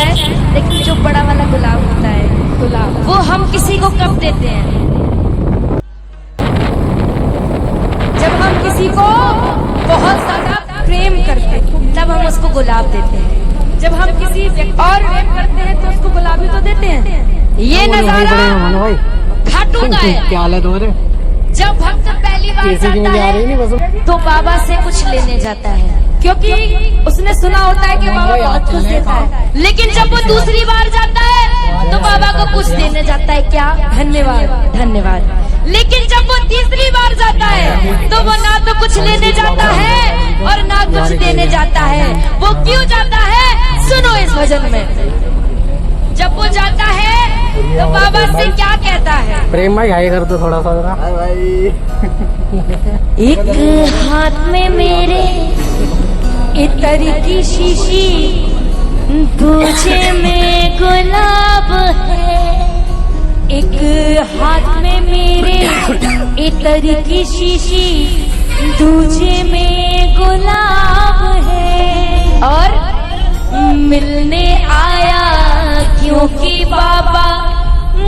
है, लेकिन जो बड़ा वाला गुलाब होता है, गुलाब, वो हम किसी को कब देते हैं? जब हम किसी को बहुत ज्यादा प्रेम करते हैं, तब हम उसको गुलाब देते हैं। जब हम किसी व्यक्ति और प्रेम करते हैं तो उसको गुलाब भी तो देते हैं। ये नजारा खाटू का है। क्या हाल है तुम्हारे? जब भक्त पहली बार जाता है तो बाबा से कुछ लेने जाता है, क्योंकि उसने सुना होता है कि बाबा बहुत कुछ देता है। लेकिन जब वो दूसरी बार जाता है तो बाबा को कुछ देने जाता है। क्या? धन्यवाद, धन्यवाद। लेकिन जब वो तीसरी बार जाता है तो वो ना तो कुछ लेने जाता है और ना कुछ देने जाता है। वो क्यों जाता है? सुनो इस भजन में। जब वो जाता है तो बाबा से क्या कहता है? प्रेम भाई हाय कर दो थोड़ा सा जरा। एक हाथ में मेरे इतर की शीशी, दूजे में गुलाब है। एक हाथ में मेरे इतर की शीशी, दूजे में गुलाब है। और मिलने आया क्योंकि बाबा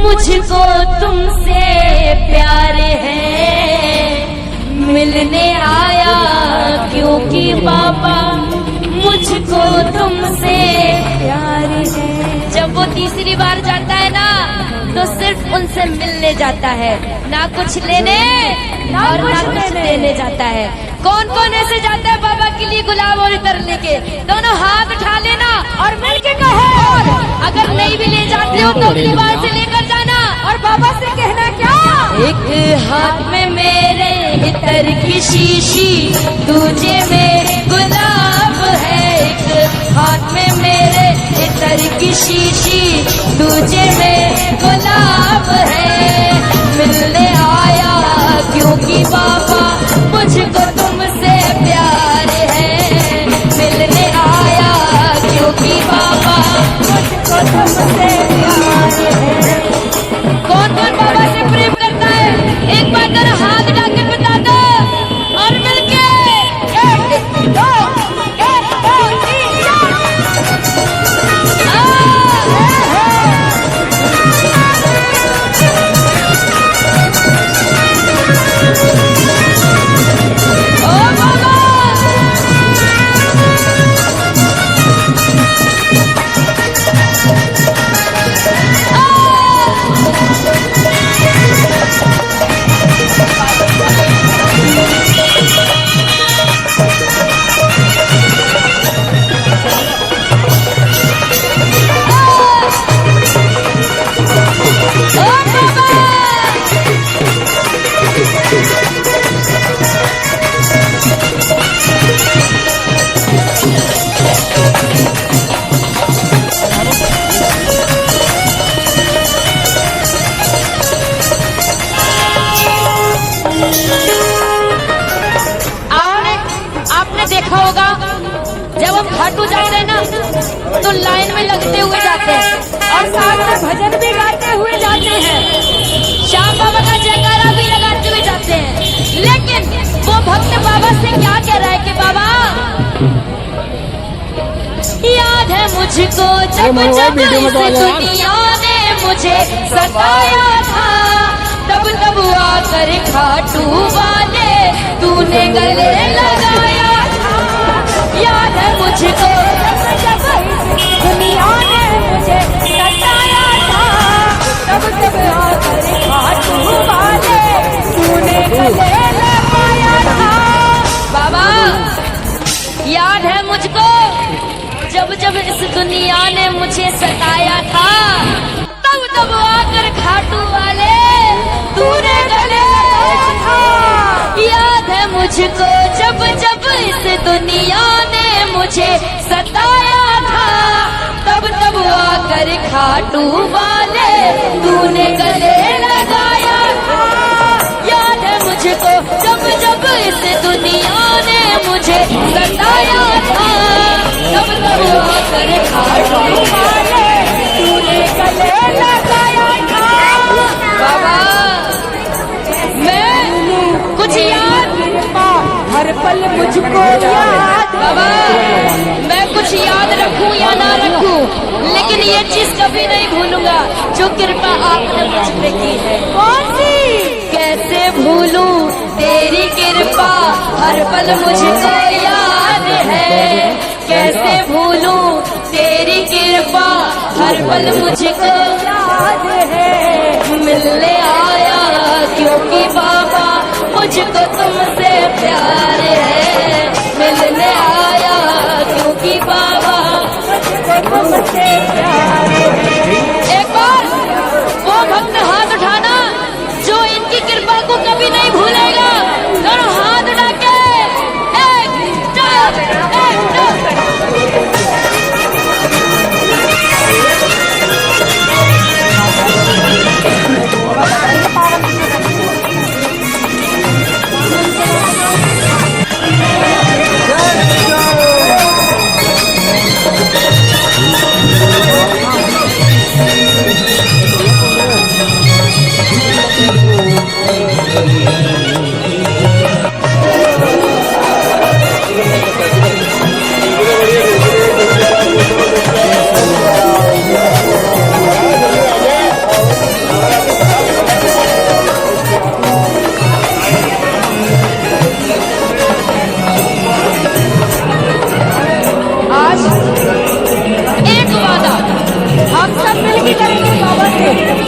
मुझको तुमसे प्यार है। मिलने आया क्योंकि बाबा मुझको तुमसे प्यार है। जब वो तीसरी बार जाता है ना तो सिर्फ उनसे मिलने जाता है, ना कुछ लेने और ना कुछ देने जाता है। कौन कौन ऐसे जाता है बाबा के लिए गुलाब और इतर लेके? दोनों हाथ उठा लेना और मिलके कहे। और अगर नहीं भी ले जाते हो तो अगली बार से लेकर जाना और बाबा से कहना क्या? एक हाथ में मेरे इतर की शीशी, दूजे में गुलाब है। एक हाथ में मेरे इतर की शीशी, दूजे में गुलाब है। मिलने आया क्योंकि बाबा मुझको तुमसे प्यार है। मिलने आया क्योंकि बाबा मुझको तुमसे प्यार है। कौन कौन बाबा से प्रेम करता है? एक बार जरा हाथ उठा के बता दो और मिलके एक दो तीन चार। देखा होगा जब हम खाटू जाते हैं ना तो लाइन में लगते हुए जाते हैं और साथ में भजन भी गाते हुए जाते हैं, श्याम बाबा का जयकारा भी लगाते हुए जाते हैं। लेकिन वो भक्त बाबा से क्या कह रहा है कि बाबा याद है मुझको जब जब इस दुनिया ने मुझे सताया था, तब तब आकर खाटू वाले तूने गले लगाया। याद है मुझको जब दुनिया ने मुझे सताया था, तब तब आकर खाटू वाले तूने गले लगाया था। बाबा याद है मुझको जब जब इस दुनिया ने मुझे सताया था, तब तब आकर खाटू वाले तूने गले लगाया था। याद है मुझको जब जब इस दुनिया ने मुझे सताया था, तब तब आकर खाटू वाले तूने गले लगाया था। याद है मुझको जब जब इस दुनिया ने मुझे सताया था, तब तब आकर खाटू वाले तूने गले लगाया था। बाबा मैं कुछ याद हर पल मुझको याद, बाबा मैं कुछ याद रखूं या ना रखूं, लेकिन ये चीज कभी नहीं भूलूंगा जो कृपा आपने मुझ पे की है। कौन सी? कैसे भूलूं तेरी कृपा हर पल मुझको याद है। कैसे भूलूं तेरी कृपा हर पल मुझको याद है। मिलने आया क्योंकि बाबा मुझको तुमसे प्यार है। मिलने आया क्योंकि बाबा मुझको तुमसे प्यार है। एक बार वो भक्त हाथ उठाना जो इनकी कृपा को कभी नहीं भूलेगा। दोनों हाथ उठा के एक दो।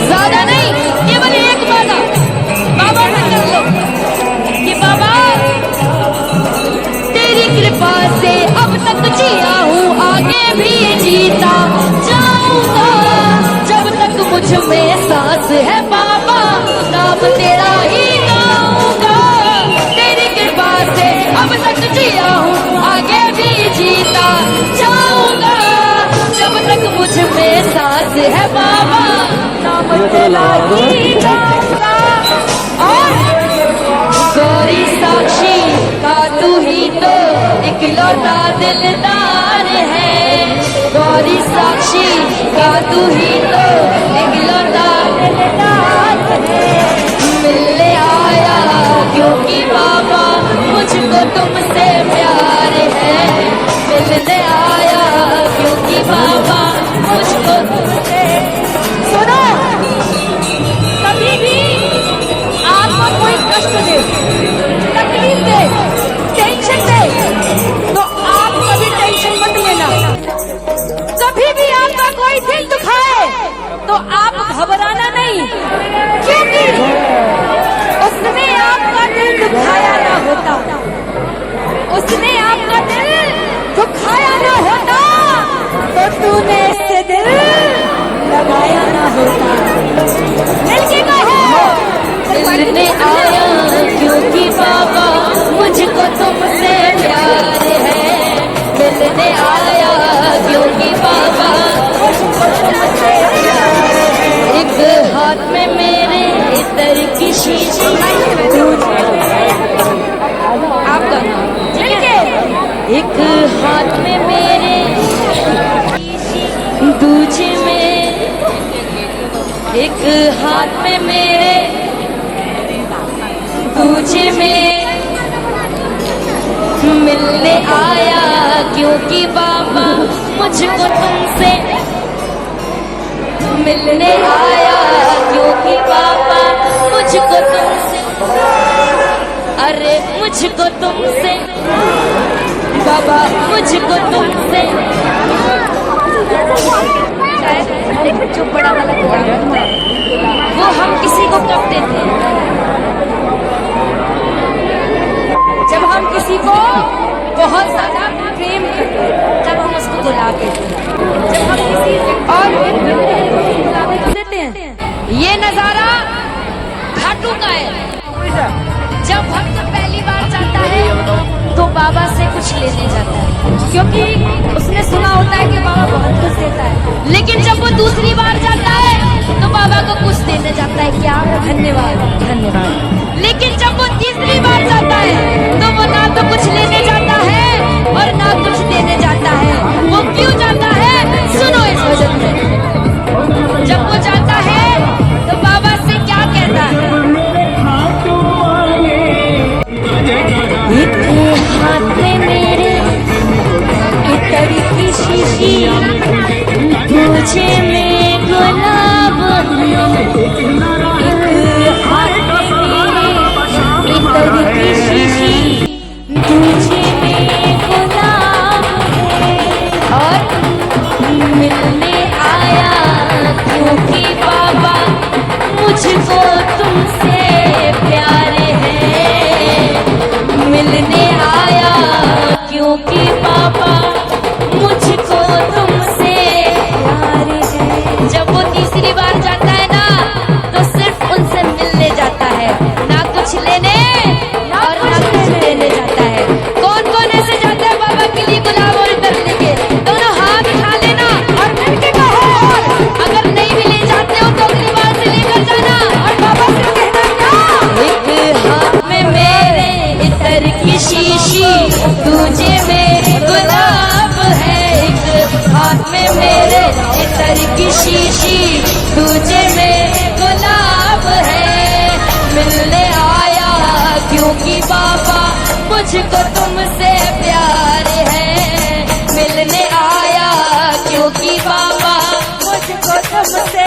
ज्यादा नहीं, केवल एक वादा बाबा से कर लो कि बाबा तेरी कृपा से अब तक जिया हूँ, आगे भी जीता जाऊंगा। जब तक मुझ में सांस है बाबा नाम तेरा ही गाऊंगा। तेरी कृपा से अब तक जिया हूँ, आगे भी जीता जाऊंगा। जब तक मुझ में सांस है बाबा नाम तेरा ही गाऊंगा। और गौरी साक्षी का तू ही तो इकलौता दिलदार है। गौरी साक्षी का तू ही तो इकलौता दिलदार है। मिलने आया क्योंकि बाबा मुझको तुमसे प्यार है। मिलने आया क्योंकि बाबा मुझको तुमसे। सुनो, कभी भी आपको कोई कष्ट दे, तकलीफ दे, टेंशन दे तो आप कभी टेंशन मत लेना। कभी भी आपका कोई दिल दुखाए तो आप घबराना नहीं, क्योंकि उसने आपका दिल दुखाया ना होता, उसने आपका दिल दुखाया ना होता तो तूने इससे दिल लगाया ना होता। मिलके कहो, मिलने आया क्योंकि बाबा मुझको तुमसे प्यार है। मिलने आया क्योंकि बाबा मुझको तुमसे प्यार है। एक हाथ में मेरे इतर की शीशी, आपका नाम एक हाथ में मेरे दूजे में, एक हाथ में मेरे दूजे में। मिलने आया क्योंकि बाबा मुझको तुमसे। मिलने आया क्योंकि बाबा मुझको तुमसे। अरे मुझको तुमसे बाबा, मुझको तुमसे। जो बड़ा वाला वो हम किसी को कब देते हैं? जब हम किसी को बहुत ज्यादा प्रेम करते हैं, जब हम उसको बुला देते हैं, जब हम किसी और देते हैं। ये नजारा घाटू का है। जब भक्त पहली बार जाता है तो बाबा से कुछ लेने जाता है, क्योंकि उसने सुना होता है कि बाबा बहुत कुछ देता है। लेकिन जब वो दूसरी बार जाता है तो बाबा को कुछ देने जाता है, क्या? धन्यवाद, धन्यवाद। लेकिन जब वो तीसरी बार जाता है तो वो ना तो कुछ लेने जाता है और ना कुछ देने जाता है। वो क्यों जाता है? सुनो इस वजह से। जब वो जाता है तो बाबा से क्या कहता है? एक हाथ में मेरे इतर की शीशी, दूजे मिलने आया क्योंकि बाबा मुझको तुमसे प्यार है। मिलने आया क्योंकि बाबा मुझको तुमसे प्यार है। जब वो तीसरी बार जाता है ना तो सिर्फ उनसे मिलने जाता है, ना कुछ लेने और ना कुछ देने जाता है। कौन कौन ऐसे जाता है बाबा के लिए गुलाब और इतर लेके? दोनों हाथ उठा लेना और मिलके कहो। अगर नहीं भी ले जाते हो तो अगली बार से लेकर जाना और बाबा से कहना क्या? एक हाथ में मेरे इतर की शीशी, दूजे में गुलाब है। एक हाथ में मेरे इतर की शीशी, दूजे में गुलाब है। मिलने आया क्योंकि बाबा मुझको तुमसे प्यार है। मिलने आया क्योंकि बाबा मुझको तुमसे